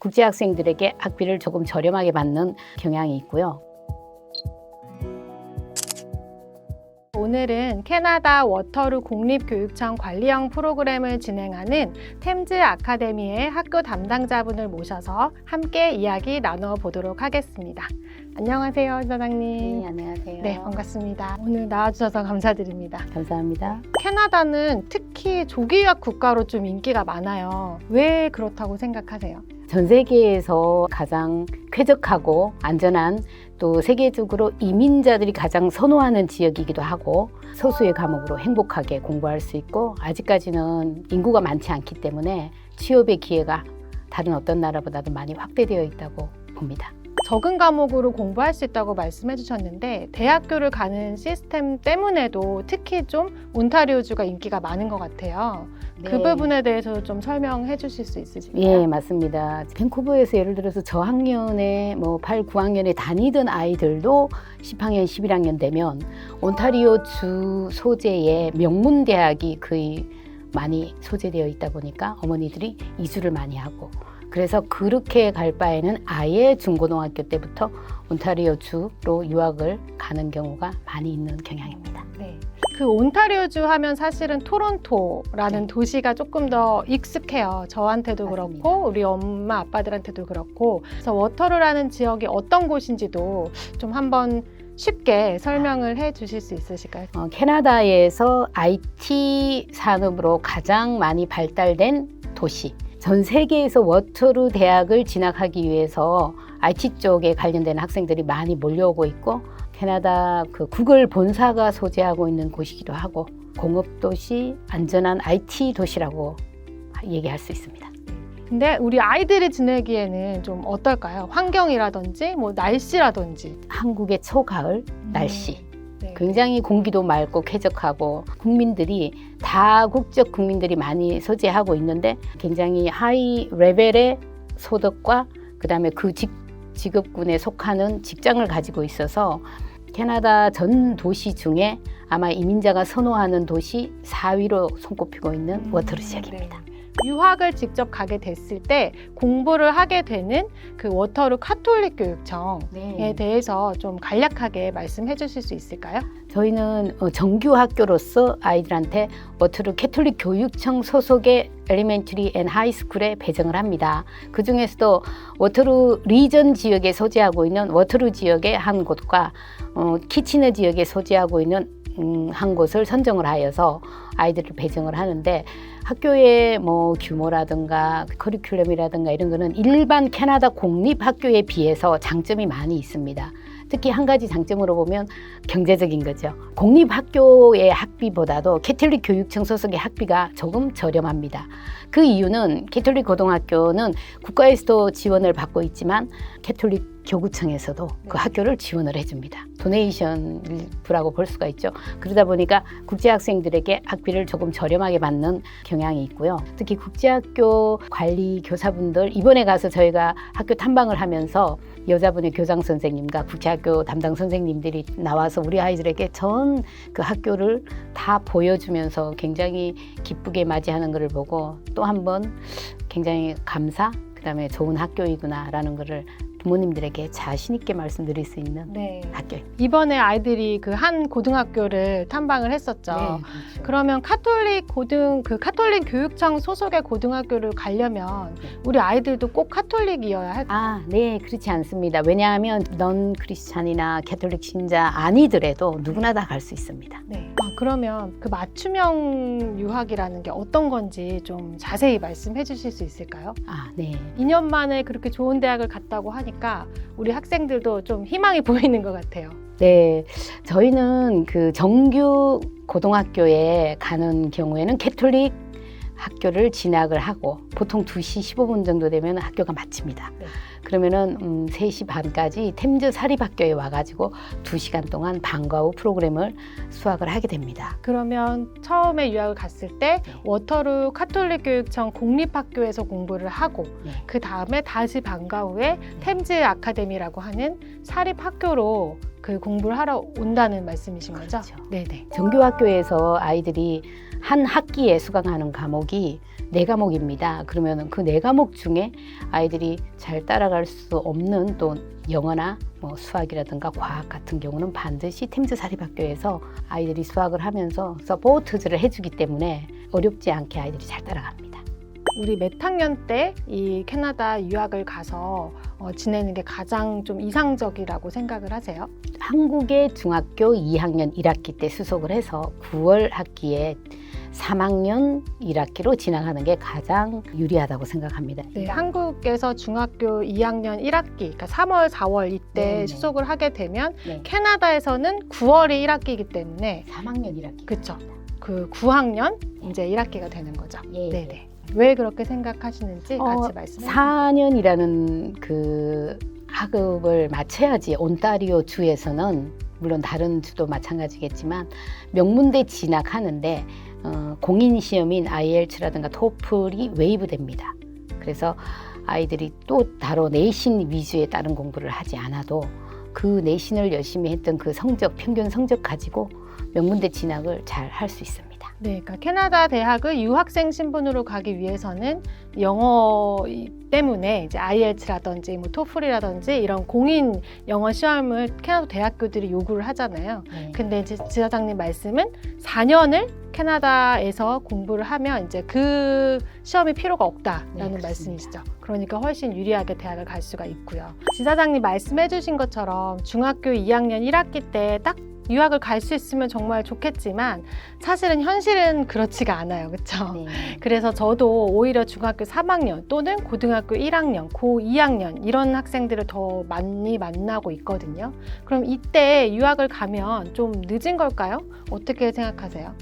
국제 학생들에게 학비를 조금 저렴하게 받는 경향이 있고요. 오늘은 캐나다 워터루 국립교육청 관리형 프로그램을 진행하는 템즈 아카데미의 학교 담당자분을 모셔서 함께 이야기 나누어 보도록 하겠습니다. 안녕하세요, 사장님. 네, 안녕하세요. 네, 반갑습니다. 오늘 나와주셔서 감사드립니다. 감사합니다. 캐나다는 특히 조기유학 국가로 좀 인기가 많아요. 왜 그렇다고 생각하세요? 전 세계에서 가장 쾌적하고 안전한, 또 세계적으로 이민자들이 가장 선호하는 지역이기도 하고, 소수의 과목으로 행복하게 공부할 수 있고, 아직까지는 인구가 많지 않기 때문에 취업의 기회가 다른 어떤 나라보다도 많이 확대되어 있다고 봅니다. 적은 과목으로 공부할 수 있다고 말씀해 주셨는데, 대학교를 가는 시스템 때문에도 특히 좀 온타리오주가 인기가 많은 것 같아요. 네. 그 부분에 대해서 좀 설명해 주실 수 있으실까요? 예, 맞습니다. 밴쿠버에서 예를 들어서 저학년에 8, 9학년에 다니던 아이들도 10학년, 11학년 되면 온타리오 주 소재의 명문 대학이 거의 많이 소재되어 있다 보니까 어머니들이 이주를 많이 하고, 그래서 그렇게 갈 바에는 아예 중고등학교 때부터 온타리오 주로 유학을 가는 경우가 많이 있는 경향입니다. 네. 그 온타리오주 하면 사실은 토론토라는 네. 도시가 조금 더 익숙해요. 저한테도 맞습니다. 그렇고 우리 엄마 아빠들한테도 그렇고. 그래서 워터루라는 지역이 어떤 곳인지도 좀 한번 쉽게 설명을 해 주실 수 있으실까요? 캐나다에서 IT 산업으로 가장 많이 발달된 도시. 전 세계에서 워터루 대학을 진학하기 위해서 IT 쪽에 관련된 학생들이 많이 몰려오고 있고, 캐나다 그 구글 본사가 소재하고 있는 곳이기도 하고, 공업도시, 안전한 IT 도시라고 얘기할 수 있습니다. 근데 우리 아이들이 지내기에는 좀 어떨까요? 환경이라든지 뭐 날씨라든지. 한국의 초가을 날씨. 네. 굉장히 공기도 맑고 쾌적하고, 국민들이 다국적 국민들이 많이 소재하고 있는데 굉장히 하이 레벨의 소득과 그다음에 그 직업군에 속하는 직장을 가지고 있어서 캐나다 전 도시 중에 아마 이민자가 선호하는 도시 4위로 손꼽히고 있는 워터루 지역입니다. 네. 유학을 직접 가게 됐을 때 공부를 하게 되는 그 워터루 카톨릭 교육청에 대해서 좀 간략하게 말씀해 주실 수 있을까요? 저희는 정규 학교로서 아이들한테 워터루 캐톨릭 교육청 소속의 엘리멘터리 앤 하이스쿨에 배정을 합니다. 그 중에서도 워터루 리전 지역에 소재하고 있는 워터루 지역의 한 곳과 키치너 지역에 소재하고 있는 한 곳을 선정을 하여서 아이들을 배정을 하는데, 학교의 규모라든가 커리큘럼이라든가 이런 거는 일반 캐나다 공립학교에 비해서 장점이 많이 있습니다. 특히 한 가지 장점으로 보면 경제적인 거죠. 공립학교의 학비보다도 캐톨릭 교육청 소속의 학비가 조금 저렴합니다. 그 이유는 캐톨릭 고등학교는 국가에서도 지원을 받고 있지만 캐톨릭 교구청에서도 그 학교를 지원을 해줍니다. 도네이션부라고 볼 수가 있죠. 그러다 보니까 국제학생들에게 학비를 조금 저렴하게 받는 경향이 있고요. 특히 국제학교 관리 교사분들, 이번에 가서 저희가 학교 탐방을 하면서 여자분의 교장 선생님과 국제학교 담당 선생님들이 나와서 우리 아이들에게 전 그 학교를 다 보여주면서 굉장히 기쁘게 맞이하는 것을 보고 또 한 번 굉장히 감사, 그다음에 좋은 학교이구나라는 것을 부모님들에게 자신 있게 말씀드릴 수 있는 학교입니다. 이번에 아이들이 그 한 고등학교를 탐방을 했었죠. 네, 그렇죠. 그러면 카톨릭 교육청 소속의 고등학교를 가려면 우리 아이들도 꼭 카톨릭이어야 할까요? 네, 그렇지 않습니다. 왜냐하면 넌 크리스찬이나 캐톨릭 신자 아니더라도 누구나 다 갈 수 있습니다. 네. 그러면 그 맞춤형 유학이라는 게 어떤 건지 좀 자세히 말씀해 주실 수 있을까요? 네. 2년 만에 그렇게 좋은 대학을 갔다고 하니까 우리 학생들도 좀 희망이 보이는 것 같아요. 네, 저희는 그 정규 고등학교에 가는 경우에는 캐톨릭 학교를 진학을 하고 보통 2시 15분 정도 되면 학교가 마칩니다. 네. 그러면은 3시 반까지 템즈 사립학교에 와가지고 2시간 동안 방과 후 프로그램을 수학을 하게 됩니다. 그러면 처음에 유학을 갔을 때 워터루 카톨릭 교육청 공립학교에서 공부를 하고 그 다음에 다시 방과 후에 템즈 아카데미라고 하는 사립학교로 그 공부를 하러 온다는 말씀이신 거죠? 그렇죠. 네네. 정규학교에서 아이들이 한 학기에 수강하는 과목이 네 과목입니다. 그러면 그 네 과목 중에 아이들이 잘 따라갈 수 없는 또 영어나 뭐 수학이라든가 과학 같은 경우는 반드시 템즈 사립학교에서 아이들이 수학을 하면서 서포트를 해주기 때문에 어렵지 않게 아이들이 잘 따라갑니다. 우리 몇 학년 때 이 캐나다 유학을 가서 지내는 게 가장 좀 이상적이라고 생각을 하세요? 한국의 중학교 2학년 1학기 때 수속을 해서 9월 학기에 3학년 1학기로 진학하는 게 가장 유리하다고 생각합니다. 네, 한국에서 중학교 2학년 1학기, 그러니까 3월, 4월 이때 네네. 수속을 하게 되면 네. 캐나다에서는 9월이 1학기이기 때문에 3학년 1학기. 그쵸. 그 9학년 이제 1학기가 되는 거죠. 예. 네네. 왜 그렇게 생각하시는지 같이 말씀해 주세요. 4년이라는 그 학업을 마쳐야지 온타리오 주에서는 물론 다른 주도 마찬가지겠지만 명문대 진학하는데 공인 시험인 IELTS라든가 토플이 웨이브됩니다. 그래서 아이들이 또 따로 내신 위주의 다른 공부를 하지 않아도 그 내신을 열심히 했던 그 성적, 평균 성적 가지고 명문대 진학을 잘 할 수 있습니다. 네, 그러니까 캐나다 대학을 유학생 신분으로 가기 위해서는 영어 때문에 이제 IELTS라든지 뭐 토플이라든지 이런 공인 영어 시험을 캐나다 대학교들이 요구를 하잖아요. 네. 근데 이제 지사장님 말씀은 4년을 캐나다에서 공부를 하면 이제 그 시험이 필요가 없다라는 네, 그렇습니다. 말씀이시죠. 그러니까 훨씬 유리하게 대학을 갈 수가 있고요. 지사장님 말씀해 주신 것처럼 중학교 2학년 1학기 때 딱 유학을 갈 수 있으면 정말 좋겠지만 사실은 현실은 그렇지가 않아요. 그렇죠? 네. 그래서 저도 오히려 중학교 3학년 또는 고등학교 1학년, 고 2학년 이런 학생들을 더 많이 만나고 있거든요. 그럼 이때 유학을 가면 좀 늦은 걸까요? 어떻게 생각하세요?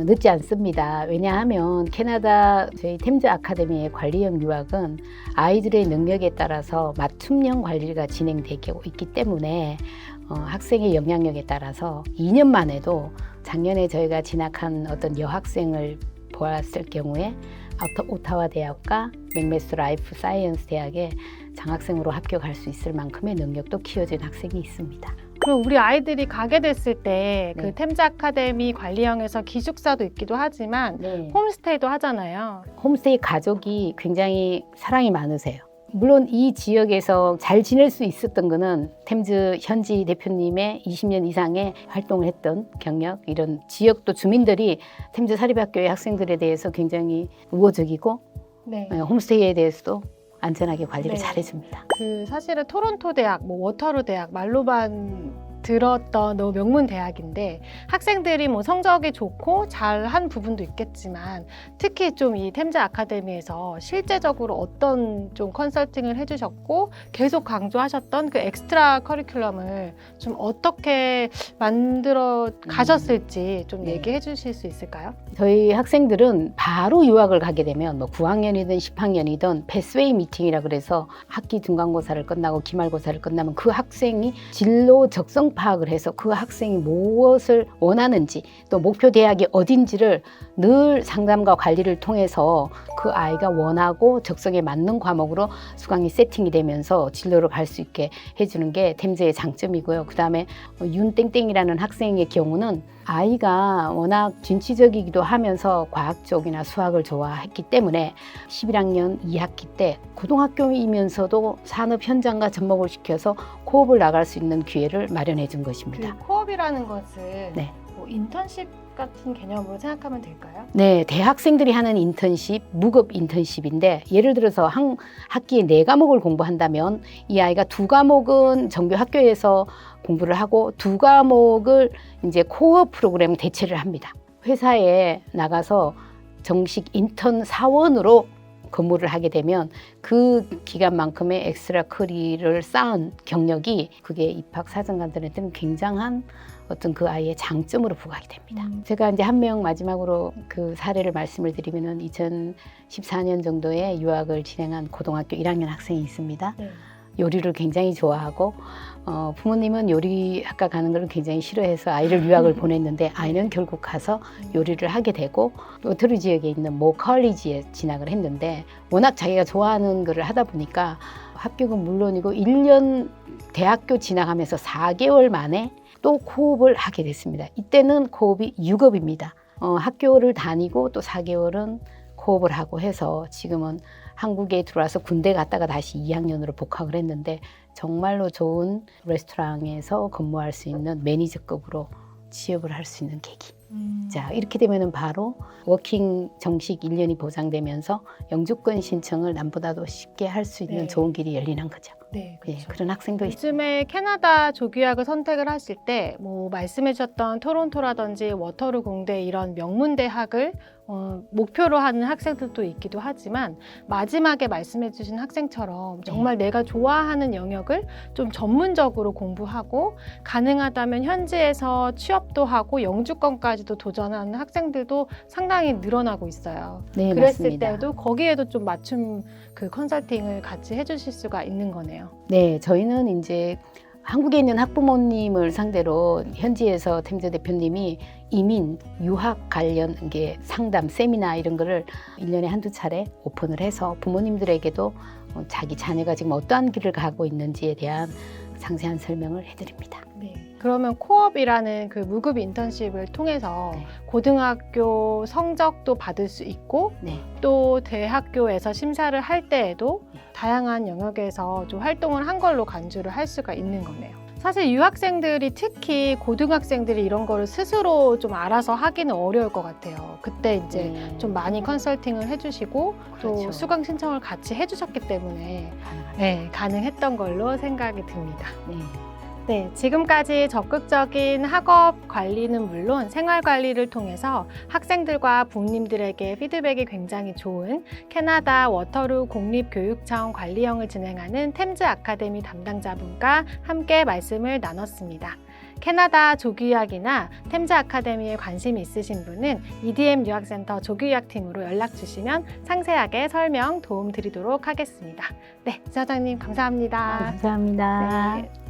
늦지 않습니다. 왜냐하면 캐나다 저희 템즈 아카데미의 관리형 유학은 아이들의 능력에 따라서 맞춤형 관리가 진행되고 있기 때문에 학생의 영향력에 따라서 2년만 해도 작년에 저희가 진학한 어떤 여학생을 보았을 경우에 오타와 대학과 맥메스 라이프 사이언스 대학에 장학생으로 합격할 수 있을 만큼의 능력도 키워진 학생이 있습니다. 그럼 우리 아이들이 가게 됐을 때 그 네. 템즈 아카데미 관리형에서 기숙사도 있기도 하지만 네. 홈스테이도 하잖아요. 홈스테이 가족이 굉장히 사랑이 많으세요. 물론 이 지역에서 잘 지낼 수 있었던 거는 템즈 현지 대표님의 20년 이상의 활동을 했던 경력, 이런 지역도 주민들이 템즈 사립학교의 학생들에 대해서 굉장히 우호적이고 네. 홈스테이에 대해서도 안전하게 관리를 네. 잘해줍니다. 그 사실은 토론토 대학, 뭐 워터루 대학 말로만 들었던 너무 명문 대학인데 학생들이 뭐 성적이 좋고 잘한 부분도 있겠지만 특히 좀 이 템즈 아카데미에서 실제적으로 어떤 좀 컨설팅을 해주셨고 계속 강조하셨던 그 엑스트라 커리큘럼을 좀 어떻게 만들어 가셨을지 좀 네. 얘기해 주실 수 있을까요? 저희 학생들은 바로 유학을 가게 되면 뭐 9학년이든 10학년이든 패스웨이 미팅이라 그래서 학기 중간고사를 끝나고 기말고사를 끝나면 그 학생이 진로 적성 파악을 해서 그 학생이 무엇을 원하는지 또 목표 대학이 어딘지를 늘 상담과 관리를 통해서 그 아이가 원하고 적성에 맞는 과목으로 수강이 세팅이 되면서 진로를 갈 수 있게 해주는 게 템즈의 장점이고요. 그 다음에 윤땡땡이라는 학생의 경우는 아이가 워낙 진취적이기도 하면서 과학 쪽이나 수학을 좋아했기 때문에 11학년 2학기 때 고등학교이면서도 산업 현장과 접목을 시켜서 코업을 나갈 수 있는 기회를 마련해 준 것입니다. 그 코업이라는 것은 네. 뭐 인턴십 같은 개념으로 생각하면 될까요? 네, 대학생들이 하는 인턴십, 무급 인턴십인데 예를 들어서 한 학기에 4과목을 공부한다면 이 아이가 2과목은 정규 학교에서 공부를 하고 2과목을 이제 코어 프로그램 대체를 합니다. 회사에 나가서 정식 인턴 사원으로 근무를 하게 되면 그 기간만큼의 엑스트라 커리를 쌓은 경력이 그게 입학 사정관들한테는 굉장한 어떤 그 아이의 장점으로 부각이 됩니다. 제가 이제 한 명 마지막으로 그 사례를 말씀을 드리면은 2014년 정도에 유학을 진행한 고등학교 1학년 학생이 있습니다. 네. 요리를 굉장히 좋아하고 부모님은 요리학과 가는 걸 굉장히 싫어해서 아이를 유학을 보냈는데 아이는 결국 가서 요리를 하게 되고 오토루 지역에 있는 모 컬리지에 진학을 했는데 워낙 자기가 좋아하는 거를 하다 보니까 합격은 물론이고 1년 대학교 진학하면서 4개월 만에 또 코업을 하게 됐습니다. 이때는 코업이 6업입니다. 학교를 다니고 또 4개월은 호흡을 하고 해서 지금은 한국에 들어와서 군대 갔다가 다시 2학년으로 복학을 했는데 정말로 좋은 레스토랑에서 근무할 수 있는 매니저급으로 취업을 할 수 있는 계기. 자, 이렇게 되면은 바로 워킹 정식 1년이 보장되면서 영주권 신청을 남보다도 쉽게 할 수 있는 네. 좋은 길이 열리는 거죠. 네, 예, 그렇죠. 그런 학생도 있습니다. 요즘에 캐나다 조교학을 선택을 하실 때 뭐 말씀해 주셨던 토론토라든지 워터루 공대 이런 명문 대학을 목표로 하는 학생들도 있기도 하지만 마지막에 말씀해 주신 학생처럼 정말 내가 좋아하는 영역을 좀 전문적으로 공부하고 가능하다면 현지에서 취업도 하고 영주권까지도 도전하는 학생들도 상당히 늘어나고 있어요. 네, 그랬을 맞습니다. 때도 거기에도 좀 맞춤 그 컨설팅을 같이 해주실 수가 있는 거네요. 네, 저희는 이제 한국에 있는 학부모님을 상대로 현지에서 템즈 대표님이 이민, 유학 관련 게 상담, 세미나 이런 거를 1년에 한두 차례 오픈을 해서 부모님들에게도 자기 자녀가 지금 어떠한 길을 가고 있는지에 대한 상세한 설명을 해드립니다. 네. 그러면 코업이라는 그 무급 인턴십을 통해서 네. 고등학교 성적도 받을 수 있고 네. 또 대학교에서 심사를 할 때에도 다양한 영역에서 좀 활동을 한 걸로 간주를 할 수가 있는 거네요. 사실 유학생들이 특히 고등학생들이 이런 거를 스스로 좀 알아서 하기는 어려울 것 같아요. 그때 이제 좀 많이 컨설팅을 해주시고 또 그렇죠. 수강 신청을 같이 해주셨기 때문에 가능합니다. 네, 가능했던 걸로 생각이 듭니다. 네. 네, 지금까지 적극적인 학업 관리는 물론 생활 관리를 통해서 학생들과 부모님들에게 피드백이 굉장히 좋은 캐나다 워터루 공립교육청 관리형을 진행하는 템즈 아카데미 담당자분과 함께 말씀을 나눴습니다. 캐나다 조교유학이나 템즈 아카데미에 관심이 있으신 분은 EDM 유학센터 조교유학팀으로 연락 주시면 상세하게 설명 도움 드리도록 하겠습니다. 네, 지사장님 감사합니다. 감사합니다. 네.